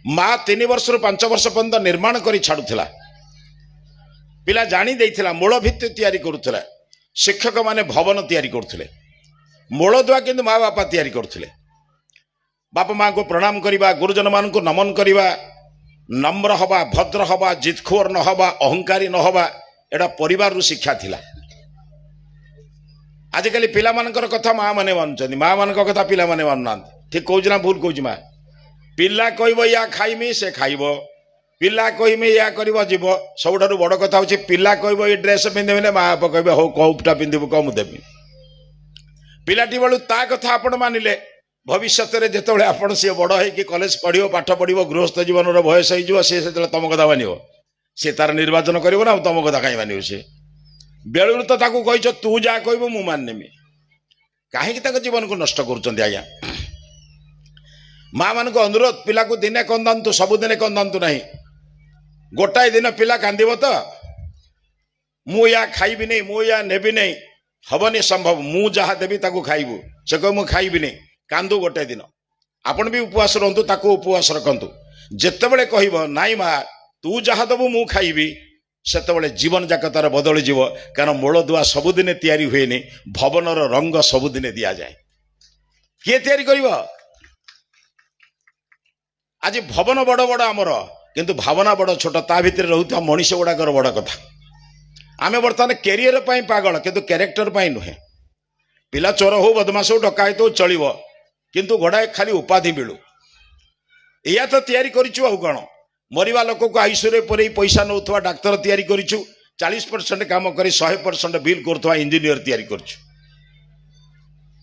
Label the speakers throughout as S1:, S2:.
S1: माँ 3 वर्ष रु 5 वर्ष पर्यंत निर्माण कर छाड़ुला पिला जानी देइथिला मूल भित्ति तैयारी करुला शिक्षक माने भवन तैयारी करथिले मूल दुआ किंतु माँ बापा तैयारी करथिले बापा माँ को प्रणाम करवा गुरुजन मान को नमन करवा नम्र हवा भद्र हवा जितखोर न हवा अहंकारी न हवा एटा परिवार रु शिक्षा थिला आजिकल पिला मानकर कथा माँ माने मानुचंदी माँ मान कथा पिला माने मानुना ठीक कहूँ ना भूल कहूँ माँ पिला कहब या खाइमी से खाइब पिला कहमी या कर जीव सबुठ बड़ कथा हूँ पिला कहब ये ड्रेस पिंधे माँ बाप कहे हो कौटा पिंधु कौ मुझे देवी पिलाटी बेलू ता कथा आपण मानिले भविष्य में जिते आपड़ सी बड़ हो कॉलेज पढ़ो पाठ पढ़ो गृहस्थ जीवन बयस हो तुम कथा मानव सी तार निर्वाचन कर तुम कथा कहीं मानव सी बेलू तो कही तू जहाँ कहबू मु माननेमी कहीं जीवन को नष्ट कर आज्ञा माँ मान को अनुरोध पिला को दिने कंदातु सबुदिने कंदातु नहीं गोटाए दिन पिला कांदिब तो मु या खाइबी नहीं मु या नेबी नहीं हबनी संभव मु जहाँ देवी ताकू खाइबू से कह मु खाइबी नहीं कांदू गोटे दिन आपण भी उपवास रहतु ताकू उपवास रखतु जितेबले कहब नाई माँ तू जहाँ दबू मु खाइबी सेतबले जीवन जाक तार बदली जीव कारण मूल दुआ सबुदिने तैयारी हुए भवनर रंग सबुदिने दि जाए किए तैयारी करिवो आज भवन बड़ बड़ आमर किंतु भावना बड़ छोट ता भितर रहता मनीष गुड़ाकर बड़ कथा आम बर्तमान कैरियर पागल किंतु कैरेक्टर नुहे पिला चोर हो बदमाश हो डकायत हो चलो किंतु गोड़ाए खाली उपाधि मिलू या तो तैयारी करिछु आउ कौन मरिबा लोक को आईसीयू पर पैसा नौथवा डाक्तर तैयारी करिछु 40% काम करी 100% बिल करुवा इंजीनियर तैयारी करिछु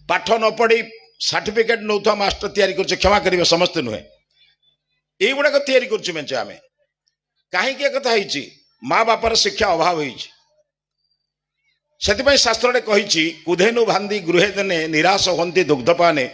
S1: पाठ न पढ़ी सर्टिफिकेट नौथवा मास्टर तैयारी करिछु क्षमा करिवे समस्त नुहे ये गुड़ाक तैयारी करुछु मेचे आम कहीं कथा होती माँ बापार शिक्षा अभाव होती शास्त्र कही कुधेनु भांदी गृहे देने निराश हंती दुग्धपाने